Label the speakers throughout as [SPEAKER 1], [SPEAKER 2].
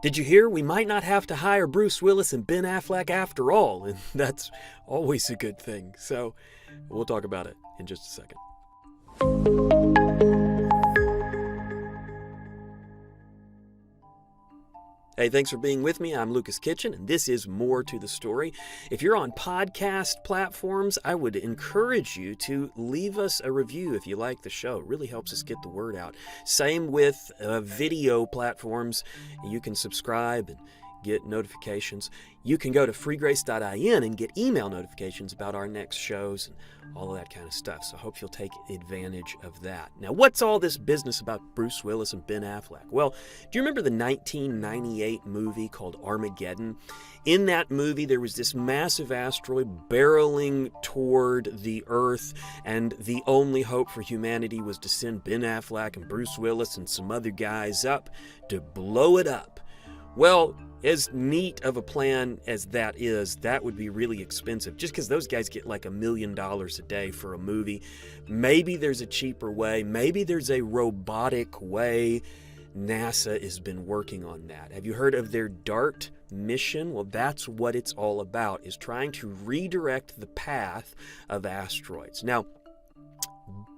[SPEAKER 1] Did you hear? We might not have to hire Bruce Willis and Ben Affleck after all, and that's always a good thing. So we'll talk about it in just a second. Hey, thanks for being with me. I'm Lucas Kitchen, and this is More to the Story. If you're on podcast platforms, I would encourage you to leave us a review if you like the show. It really helps us get the word out. Same with video platforms. You can subscribe and get notifications. You can go to freegrace.in and get email notifications about our next shows and all of that kind of stuff. So I hope you'll take advantage of that. Now, what's all this business about Bruce Willis and Ben Affleck? Well, do you remember the 1998 movie called Armageddon? In that movie, there was this massive asteroid barreling toward the Earth, and the only hope for humanity was to send Ben Affleck and Bruce Willis and some other guys up to blow it up. Well, as neat of a plan as that is, that would be really expensive just because those guys get like $1 million a day for a movie. Maybe there's a cheaper way. Maybe there's a robotic way. NASA has been working on that. Have you heard of their DART mission? Well, that's what it's all about, is trying to redirect the path of asteroids. Now,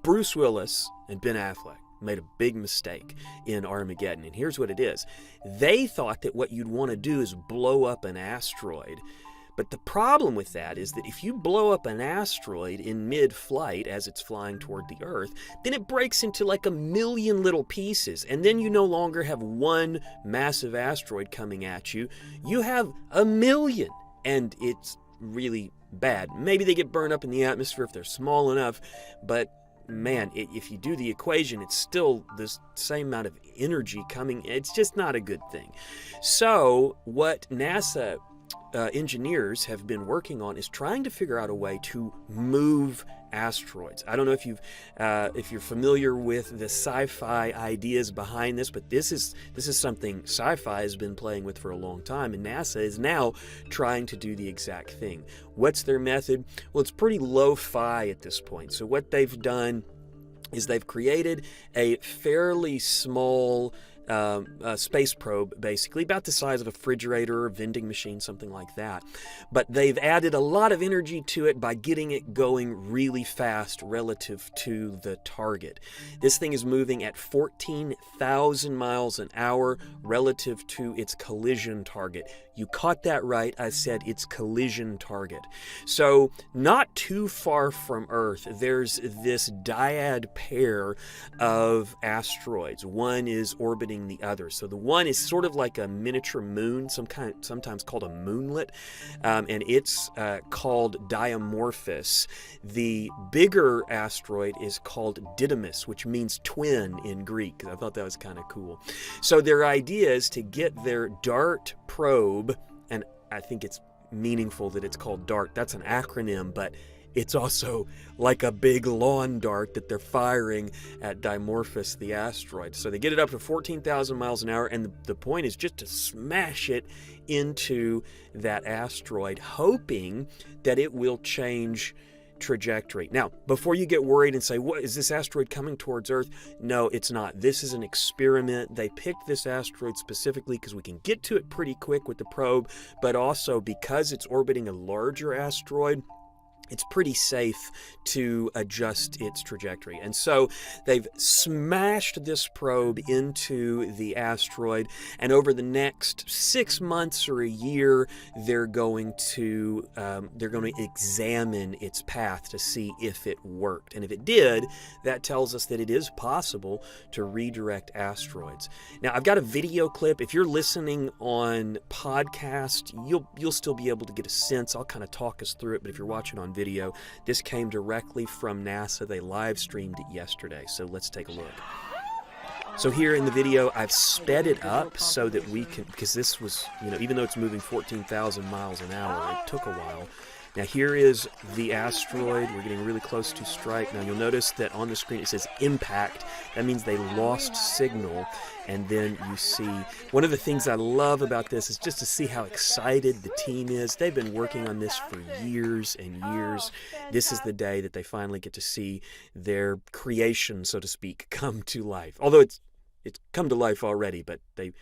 [SPEAKER 1] Bruce Willis and Ben Affleck made a big mistake in Armageddon, and here's what it is. They thought that what you'd want to do is blow up an asteroid, but the problem with that is that if you blow up an asteroid in mid-flight as it's flying toward the Earth, then it breaks into like 1,000,000 little pieces, and then you no longer have one massive asteroid coming at you. You have 1,000,000, and it's really bad. Maybe they get burned up in the atmosphere if they're small enough, but man, if you do the equation, it's still the same amount of energy coming. It's just not a good thing. So what NASA engineers have been working on is trying to figure out a way to move asteroids. I don't know if you're familiar with the sci-fi ideas behind this, but this is something sci-fi has been playing with for a long time, and NASA is now trying to do the exact thing. What's their method? Well, it's pretty lo-fi at this point. So what they've done is they've created a fairly small space probe, basically about the size of a refrigerator or vending machine, something like that. But they've added a lot of energy to it by getting it going really fast relative to the target. This thing is moving at 14,000 miles an hour relative to its collision target. You caught that right. I said its collision target. So not too far from Earth, there's this dyad pair of asteroids. One is orbiting the other. So the one is sort of like a miniature moon, sometimes called a moonlet, and it's called Dimorphos. The bigger asteroid is called Didymus, which means twin in Greek. I thought that was kind of cool. So their idea is to get their DART probe, and I think it's meaningful that it's called DART. That's an acronym, but it's also like a big lawn dart that they're firing at Dimorphos, the asteroid. So they get it up to 14,000 miles an hour, and the point is just to smash it into that asteroid, hoping that it will change trajectory. Now, before you get worried and say, what is this asteroid coming towards Earth? No, it's not. This is an experiment. They picked this asteroid specifically because we can get to it pretty quick with the probe, but also because it's orbiting a larger asteroid, it's pretty safe to adjust its trajectory. And so they've smashed this probe into the asteroid, and over the next 6 months or a year, they're going to examine its path to see if it worked. And if it did, that tells us that it is possible to redirect asteroids. Now, I've got a video clip. If you're listening on podcast, you'll still be able to get a sense. I'll kind of talk us through it, but if you're watching on video, this came directly from NASA. They live streamed it yesterday, so let's take a look. So here in the video, I've sped it up so that we can, because this was, even though it's moving 14,000 miles an hour, it took a while. Now here is the asteroid. We're getting really close to strike. Now you'll notice that on the screen it says impact. That means they lost signal. And then you see, one of the things I love about this is just to see how excited the team is. They've been working on this for years and years. This is the day that they finally get to see their creation, so to speak, come to life. Although it's come to life already, but they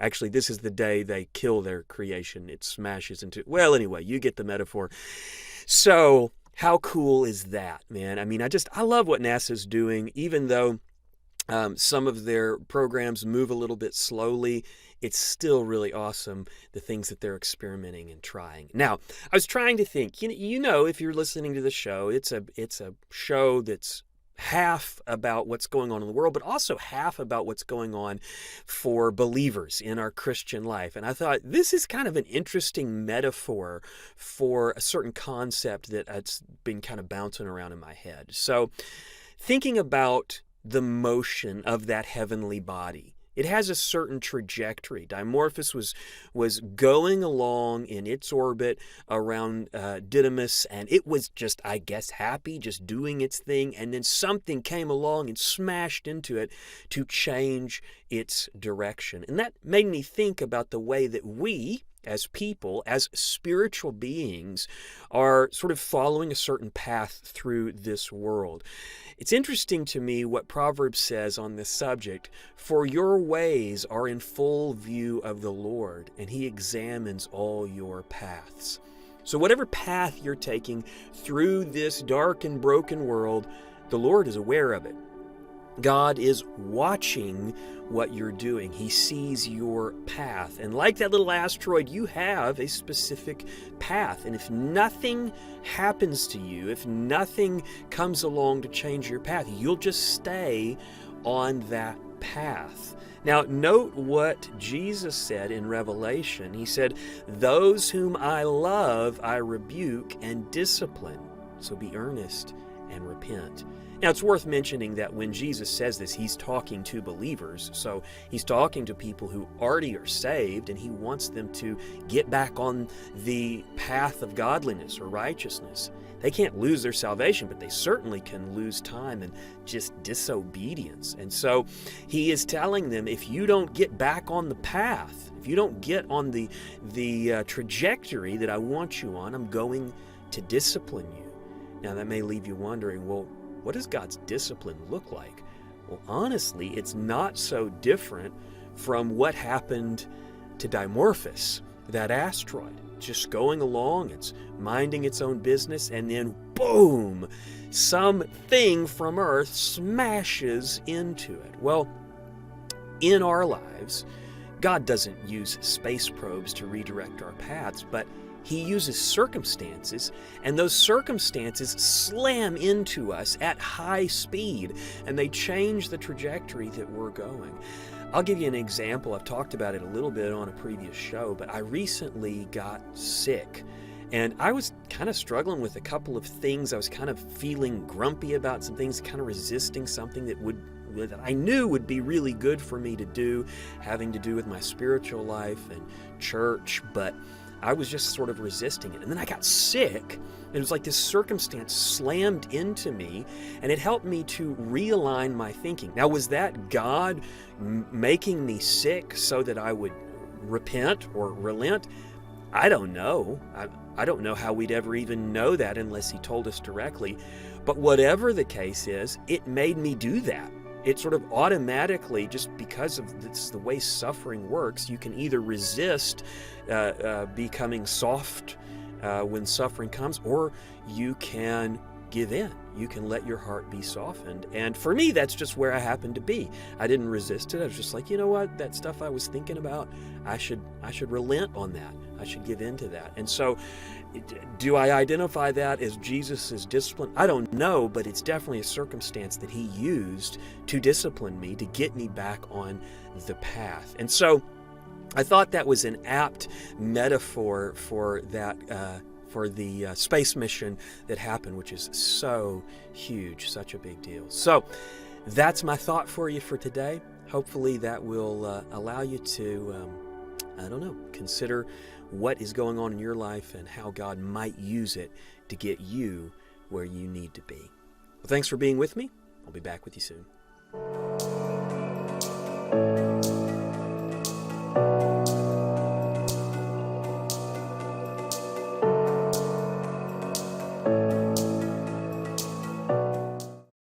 [SPEAKER 1] Actually, this is the day they kill their creation. It smashes into, well, anyway, you get the metaphor. So how cool is that, man? I mean, I love what NASA's doing, even though some of their programs move a little bit slowly. It's still really awesome, the things that they're experimenting and trying. Now, I was trying to think, you know, if you're listening to the show, it's a show that's half about what's going on in the world, but also half about what's going on for believers in our Christian life. And I thought this is kind of an interesting metaphor for a certain concept that's been kind of bouncing around in my head. So thinking about the motion of that heavenly body, it has a certain trajectory. Dimorphos was going along in its orbit around Didymus, and it was just, I guess, happy, just doing its thing, and then something came along and smashed into it to change its direction. And that made me think about the way that we, as people, as spiritual beings, are sort of following a certain path through this world. It's interesting to me what Proverbs says on this subject. For your ways are in full view of the Lord, and he examines all your paths. So whatever path you're taking through this dark and broken world, the Lord is aware of it. God is watching what you're doing. He sees your path. And like that little asteroid, you have a specific path. And if nothing happens to you, if nothing comes along to change your path, you'll just stay on that path. Now, note what Jesus said in Revelation. He said, "Those whom I love, I rebuke and discipline. So be earnest and repent." Now, it's worth mentioning that when Jesus says this, he's talking to believers. So he's talking to people who already are saved, and he wants them to get back on the path of godliness or righteousness. They can't lose their salvation, but they certainly can lose time and just disobedience. And so he is telling them, if you don't get back on the path, if you don't get on the trajectory that I want you on, I'm going to discipline you. Now, that may leave you wondering, well, what does God's discipline look like? Well, honestly, it's not so different from what happened to Dimorphos, that asteroid. Just going along, it's minding its own business, and then boom, something from Earth smashes into it. Well, in our lives, God doesn't use space probes to redirect our paths, but he uses circumstances, and those circumstances slam into us at high speed, and they change the trajectory that we're going. I'll give you an example. I've talked about it a little bit on a previous show, but I recently got sick, and I was kind of struggling with a couple of things. I was kind of feeling grumpy about some things, kind of resisting something that I knew would be really good for me to do, having to do with my spiritual life and church, but I was just sort of resisting it. And then I got sick, and it was like this circumstance slammed into me, and it helped me to realign my thinking. Now, was that God making me sick so that I would repent or relent? I don't know. I don't know how we'd ever even know that unless he told us directly. But whatever the case is, it made me do that. It sort of automatically, just because of the way suffering works, you can either resist becoming soft when suffering comes, or you can give in. You can let your heart be softened. And for me, that's just where I happened to be. I didn't resist it. I was just like, you know what? That stuff I was thinking about, I should relent on that. I should give in to that. And so, do I identify that as Jesus' discipline? I don't know, but it's definitely a circumstance that he used to discipline me, to get me back on the path. And so I thought that was an apt metaphor for that, for the space mission that happened, which is so huge, such a big deal. So that's my thought for you for today. Hopefully that will allow you to, consider what is going on in your life and how God might use it to get you where you need to be. Well, thanks for being with me. I'll be back with you soon.